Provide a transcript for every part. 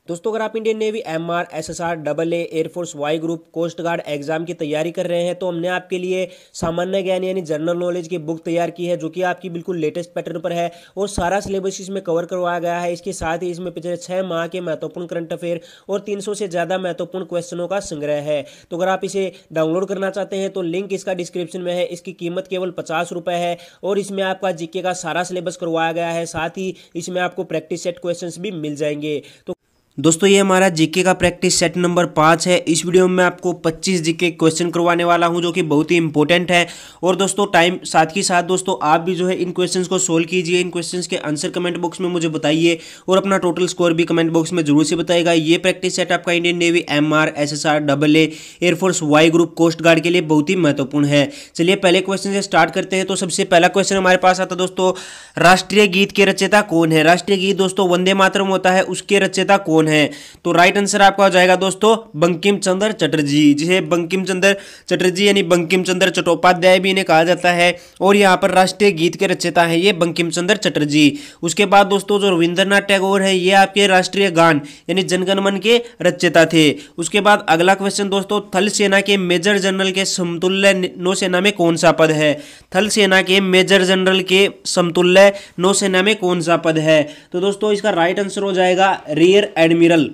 दोस्तों अगर आप Indian navy MR SSR AA air force Y group coast guard exam की तैयारी कर रहे हैं तो हमने आपके लिए सामान्य ज्ञान यानी जनरल नॉलेज की बुक तैयार की है जो कि आपकी बिल्कुल लेटेस्ट पैटर्न पर है और सारा सिलेबस इसमें कवर करवाया गया है। इसके साथ ही इसमें पिछले 6 माह के महत्वपूर्ण करंट अफेयर और 300 से ज़्यादा महत्वपूर्ण क्वेश्चनों का संग्रह है। तो अगर आप इसे डाउनलोड करना चाहते हैं तो लिंक इसका डिस्क्रिप्शन में है। इसकी कीमत केवल 50 रुपये है और इसमें आपका जीके का सारा सिलेबस करवाया गया है। साथ ही इसमें आपको प्रैक्टिस सेट क्वेश्चंस भी मिल जाएंगे। तो दोस्तों ये हमारा जीके का प्रैक्टिस सेट नंबर 5 है। इस वीडियो में मैं आपको 25 जीके क्वेश्चन करवाने वाला हूं जो कि बहुत ही इंपॉर्टेंट है। और दोस्तों टाइम साथ ही साथ दोस्तों आप भी जो है इन क्वेश्चंस को सोल्व कीजिए। इन क्वेश्चंस के आंसर कमेंट बॉक्स में मुझे बताइए और अपना टोटल स्कोर भी कमेंट बॉक्स में जरूर से बताइएगा। ये प्रैक्टिस सेट आपका Indian navy MR SSR AA air force Y group coast guard के लिए बहुत ही महत्वपूर्ण है। चलिए पहले क्वेश्चन से स्टार्ट करते हैं। तो सबसे पहला क्वेश्चन हमारे पास आता है दोस्तों, राष्ट्रीय गीत के रचयिता कौन है? राष्ट्रीय गीत दोस्तों वंदे मातरम होता है, उसके रचयिता कौन है? तो राइट आंसर आपका हो जाएगा दोस्तों बंकिम चंद्र चटर्जी, जिसे बंकिम चंद्र चटर्जी यानी बंकिम चंद्र चट्टोपाध्याय भी इन्हें कहा जाता है। और यहाँ पर राष्ट्रीय गीत के रचयिता हैं ये बंकिम चंद्र चटर्जी। उसके बाद दोस्तों जो रविंद्रनाथ टैगोर है ये आपके राष्ट्रीय गान यानी जनगण मन के रचयिता थे। उसके बाद अगला क्वेश्चन दोस्तों, थल सेना के मेजर जनरल के समतुल्य नौसेना में कौन सा पद है? थल सेना के मेजर जनरल के समतुल्य नौसेना में कौन सा पद है? तो दोस्तों इसका राइट आंसर हो जाएगा रियर एडमिरल।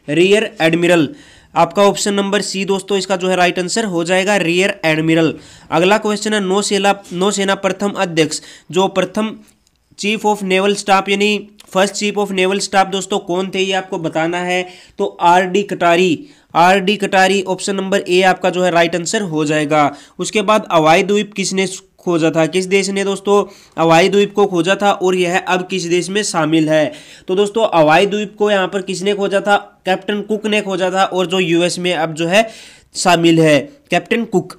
रियर एडमिरल आपका ऑप्शन नंबर सी दोस्तों इसका जो है राइट आंसर हो जाएगा रियर एडमिरल। अगला क्वेश्चन है नौसेना प्रथम अध्यक्ष जो प्रथम चीफ ऑफ नेवल स्टाफ यानी first chief of naval staff दोस्तों कौन थे ये आपको बताना है। तो आर डी कटारी ऑप्शन नंबर ए आपका जो है राइट आंसर हो जाएगा। उसके बाद हवाई द्वीप किसने खोजा था? किस देश ने दोस्तों हवाई द्वीप को खोजा था और यह अब किस देश में शामिल है? तो दोस्तों हवाई द्वीप को यहाँ पर किसने खोजा था? कैप्टन कुक ने खोजा था और जो यूएस में अब जो है शामिल है कैप्टन कुक।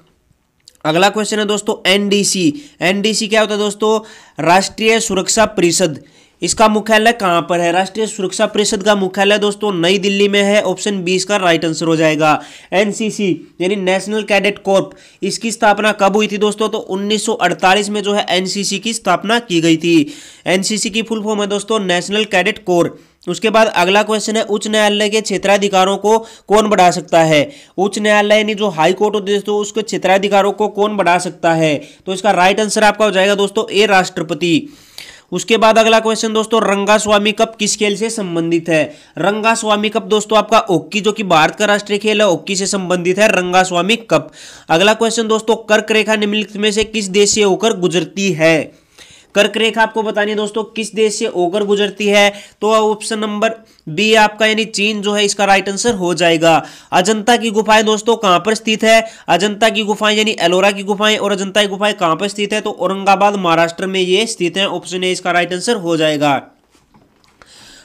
अगला क्वेश्चन है दोस्तों एनडीसी क्या होता है दोस्तों? राष्ट्रीय सुरक्षा परिषद। इसका मुख्यालय कहां पर है? राष्ट्रीय सुरक्षा परिषद का मुख्यालय दोस्तों नई दिल्ली में है। ऑप्शन 20 का राइट आंसर हो जाएगा। एनसीसी यानी नेशनल कैडेट कॉर्प, इसकी स्थापना कब हुई थी दोस्तों? तो 1948 में जो है एनसीसी की स्थापना की गई थी। एनसीसी की फुल फॉर्म है दोस्तों नेशनल कैडेट कोर। उसके बाद अगला क्वेश्चन है उच्च न्यायालय के क्षेत्राधिकारों को कौन बढ़ा सकता है? उच्च न्यायालय यानी जो हाई कोर्ट होती है दोस्तों उसके क्षेत्राधिकारों को कौन बढ़ा सकता है? तो इसका राइट आंसर आपका हो जाएगा दोस्तों ए राष्ट्रपति। उसके बाद अगला क्वेश्चन दोस्तों, रंगास्वामी कप किस खेल से संबंधित है? रंगास्वामी कप दोस्तों आपका हॉकी जो कि भारत का राष्ट्रीय खेल है हॉकी से संबंधित है रंगास्वामी कप। अगला क्वेश्चन दोस्तों, कर्क रेखा निम्नलिखित में से किस देश से होकर गुजरती है? कर्क रेखा आपको बतानी है दोस्तों किस देश से होकर गुजरती है? तो ऑप्शन नंबर बी आपका यानी चीन जो है इसका राइट आंसर हो जाएगा। अजंता की गुफाएं दोस्तों कहां पर स्थित है? अजंता की गुफाएं यानी एलोरा की गुफाएं और अजंता की गुफाएं कहां पर स्थित है? तो औरंगाबाद महाराष्ट्र में ये स्थित है। ऑप्शन ए इसका राइट आंसर हो जाएगा।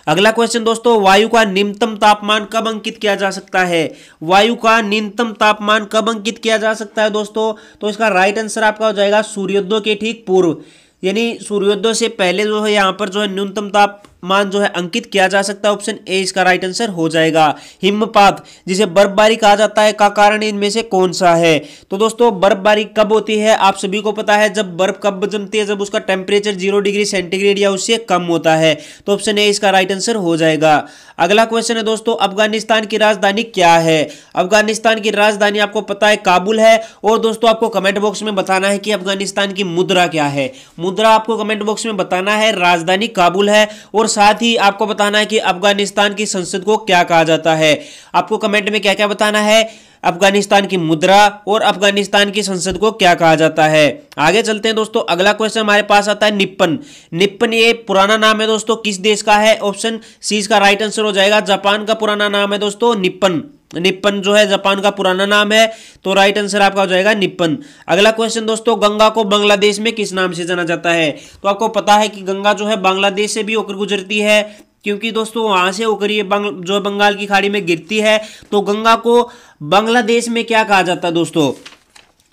अगला क्वेश्चन दोस्तों, वायु का न्यूनतम तापमान कब अंकित किया जा सकता है? वायु का न्यूनतम तापमान कब अंकित किया जा सकता है दोस्तों? तो इसका राइट आंसर आपका हो जाएगा सूर्योदय के ठीक पूर्व यानी सूर्योदय से पहले जो है यहाँ पर जो है न्यूनतम तापमान जो है अंकित किया जा सकता है। ऑप्शन ए इसका राइट आंसर हो जाएगा। हिमपात जिसे बर्फबारी कहा जाता है का कारण इनमें से कौन सा है? तो दोस्तों बर्फबारी कब होती है? आप सभी को पता है जब बर्फ कब जमती है? जब उसका टेम्परेचर 0 डिग्री सेंटीग्रेड या उससे कम होता है। तो ऑप्शन ए इसका राइट आंसर हो जाएगा। अगला क्वेश्चन है दोस्तों, अफगानिस्तान की राजधानी क्या है? अफगानिस्तान की राजधानी आपको पता है काबुल है। और दोस्तों आपको कमेंट बॉक्स में बताना है कि अफगानिस्तान की मुद्रा क्या है। मुद्रा आपको कमेंट बॉक्स में बताना है, राजधानी काबुल है। और साथ ही आपको बताना है कि अफगानिस्तान की संसद को क्या कहा जाता है। आपको कमेंट में क्या क्या बताना है? अफगानिस्तान की मुद्रा और अफगानिस्तान की संसद को क्या कहा जाता है। आगे चलते हैं दोस्तों, अगला क्वेश्चन हमारे पास आता है निप्पन। निप्पन ये पुराना नाम है दोस्तों किस देश का है? ऑप्शन सी इसका राइट आंसर हो जाएगा। जापान का पुराना नाम है दोस्तों निप्पन। निप्पन जो है जापान का पुराना नाम है। तो राइट आंसर आपका हो जाएगा निप्पन। अगला क्वेश्चन दोस्तों, गंगा को बांग्लादेश में किस नाम से जाना जाता है? तो आपको पता है कि गंगा जो है बांग्लादेश से भी होकर गुजरती है क्योंकि दोस्तों वहां से होकर ये जो बंगाल की खाड़ी में गिरती है। तो गंगा को बांग्लादेश में क्या कहा जाता है दोस्तों?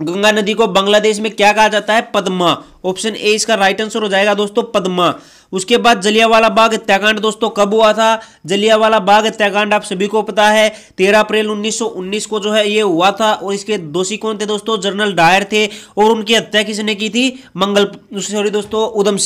गंगा नदी को बांग्लादेश में क्या कहा जाता है? पद्मा। ऑप्शन ए इसका राइट आंसर हो जाएगा दोस्तों पद्मा। उसके बाद जलियांवाला बाग हत्याकांड दोस्तों कब हुआ था? जलियांवाला बाग हत्याकांड आप सभी को पता है 13 अप्रैल 1919 को जो है ये हुआ था। और इसके दोषी कौन थे दोस्तों? जनरल डायर थे। और उनकी हत्या किसने की थी? उधम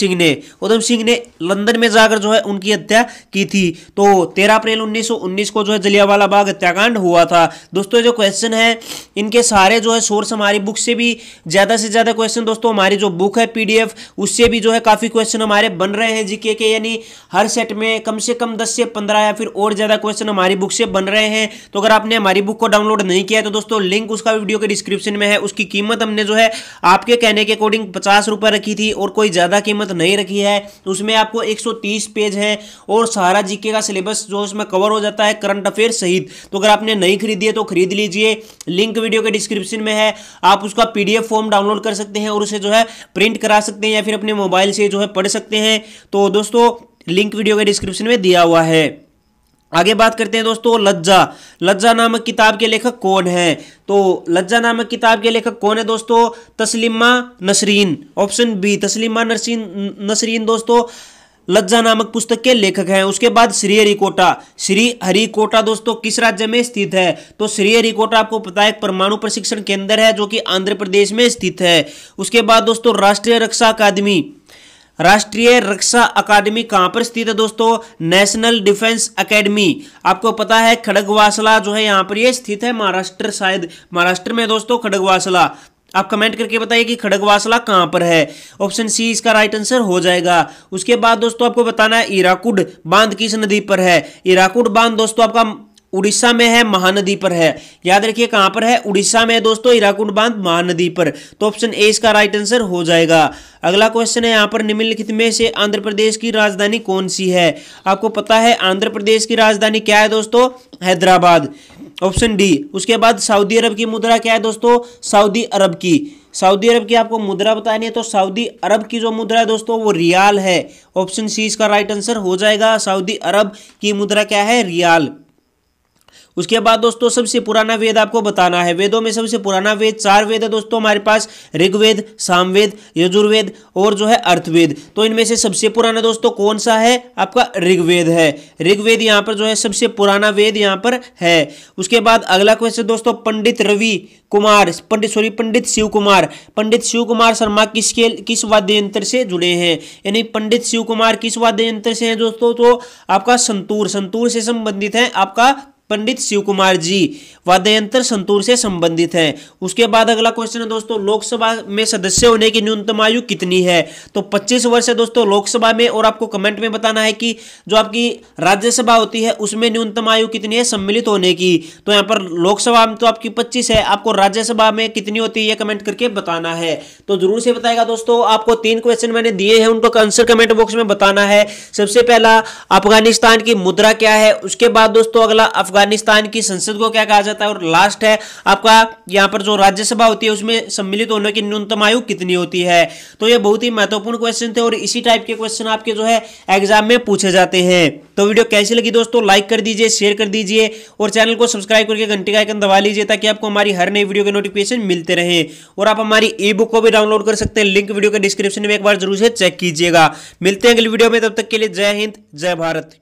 सिंह ने लंदन में जाकर जो है उनकी हत्या की थी। तो 13 अप्रैल 1919 को जो है जलियांवाला बाग हत्याकांड हुआ था। दोस्तों जो क्वेश्चन है इनके सारे जो है सोर्स हमारी बुक से भी ज्यादा से ज्यादा क्वेश्चन दोस्तों हमारी जो बुक है पीडीएफ उससे भी जो है काफी क्वेश्चन हमारे बन रहे हैं जीके के, यानी हर सेट में कम से कम 10 से 15 या फिर और ज्यादा क्वेश्चन हमारी बुक से बन रहे हैं। तो अगर आपने हमारी बुक को डाउनलोड नहीं किया है तो दोस्तों लिंक उसका वीडियो के डिस्क्रिप्शन में है। उसकी कीमत हमने जो है आपके कहने के अकॉर्डिंग 50 रुपए रखी थी और कोई ज्यादा कीमत नहीं रखी है। उसमें आपको 130 पेज है और सारा जीके का सिलेबस जो उसमें कवर हो जाता है करंट अफेयर सहित। तो अगर आपने नहीं खरीदी है तो खरीद लीजिए, लिंक वीडियो के डिस्क्रिप्शन में है। आप उसका पीडीएफ फॉर्म डाउनलोड कर सकते हैं और उसे जो है प्रिंट करा सकते हैं या फिर अपने मोबाइल से जो है पढ़ सकते हैं। तो दोस्तों लिंक वीडियो के डिस्क्रिप्शन में दिया हुआ है। आगे बात करते हैं दोस्तों लज्जा नामक किताब के लेखक कौन है? तो लज्जा नामक किताब के लेखक कौन है दोस्तों? तस्लीमा नसरीन। ऑप्शन बी तस्लीमा नसरीन दोस्तों लज्जा नामक पुस्तक के लेखक हैं। उसके बाद श्रीहरिकोटा दोस्तों किस राज्य में स्थित है? तो श्रीहरिकोटा आपको पता है एक परमाणु प्रशिक्षण केंद्र है जो कि आंध्र प्रदेश में स्थित है। उसके बाद दोस्तों राष्ट्रीय रक्षा अकादमी कहां पर स्थित है दोस्तों? नेशनल डिफेंस एकेडमी आपको पता है खड़गवासला जो है यहां पर ये स्थित है, महाराष्ट्र, शायद महाराष्ट्र में दोस्तों खड़गवासला। आप कमेंट करके बताइए कि खड़गवासला कहां पर है। ऑप्शन सी इसका राइट आंसर हो जाएगा। उसके बाद दोस्तों आपको बताना है हीराकुड बांध किस नदी पर है? हीराकुड बांध दोस्तों आपका उड़ीसा में है, महानदी पर है। याद रखिए कहां पर है? उड़ीसा में है दोस्तों हीराकुड बांध महानदी पर। तो ऑप्शन ए इसका राइट आंसर हो जाएगा। अगला क्वेश्चन है यहां पर निम्नलिखित में से आंध्र प्रदेश की राजधानी कौन सी है? आपको पता है आंध्र प्रदेश की राजधानी क्या है दोस्तों? हैदराबाद। Option D. उसके बाद सऊदी अरब की मुद्रा क्या है दोस्तों? सऊदी अरब की आपको मुद्रा बतानी है तो सऊदी अरब की जो मुद्रा है दोस्तों वो रियाल है। ऑप्शन सी इसका राइट आंसर हो जाएगा। सऊदी अरब की मुद्रा क्या है? रियाल। उसके बाद दोस्तों सबसे पुराना वेद आपको बताना है। वेदों में सबसे पुराना वेद 4 वेद है दोस्तों हमारे पास, ऋग्वेद, सामवेद, यजुर्वेद और जो है अर्थवेद। तो इनमें से सबसे पुराना दोस्तों कौन सा है? आपका ऋग्वेद है। ऋग्वेद यहाँ पर जो है सबसे पुराना वेद यहाँ पर है। उसके बाद अगला क्वेश्चन दोस्तों पंडित शिव कुमार शर्मा किस वाद्य यंत्र से जुड़े हैं? यानी पंडित शिव कुमार किस वाद्य यंत्र से हैं दोस्तों? तो आपका संतूर से संबंधित है आपका पंडित शिव कुमार जी, वाद्य यंत्र संतूर से संबंधित है। उसके बाद अगला क्वेश्चन है दोस्तों लोकसभा में सदस्य होने की न्यूनतम आयु कितनी है? तो 25 वर्ष है दोस्तों लोकसभा में। और आपको कमेंट में बताना है कि जो आपकी राज्यसभा होती है उसमें न्यूनतम आयु कितनी है सम्मिलित होने की। तो यहाँ पर लोकसभा में तो आपकी 25 है, आपको राज्यसभा में कितनी होती है ये कमेंट करके बताना है। तो जरूर से बताएगा दोस्तों। आपको 3 क्वेश्चन मैंने दिए हैं, उनको आंसर कमेंट बॉक्स में बताना है। सबसे पहला अफगानिस्तान की मुद्रा क्या है, उसके बाद दोस्तों अगला अफगानिस्तान की संसद को क्या कहा जाता है, और लास्ट है आपका यहाँ पर जो राज्यसभा होती है उसमें सम्मिलित होने की न्यूनतम आयु कितनी होती है। तो ये बहुत ही महत्वपूर्ण क्वेश्चन थे और इसी टाइप के क्वेश्चन आपके जो है एग्जाम में पूछे जाते हैं। तो वीडियो कैसी लगी दोस्तों लाइक कर दीजिए, शेयर कर दीजिए और चैनल को सब्सक्राइब करके घंटी का आइकन दबा लीजिए ताकि आपको हमारी हर नई वीडियो के नोटिफिकेशन मिलते रहे। और आप हमारी ई बुक को भी डाउनलोड कर सकते हैं, लिंक वीडियो के डिस्क्रिप्शन में एक बार जरूर से चेक कीजिएगा। मिलते हैं अगली वीडियो में, तब तक के लिए जय हिंद जय भारत।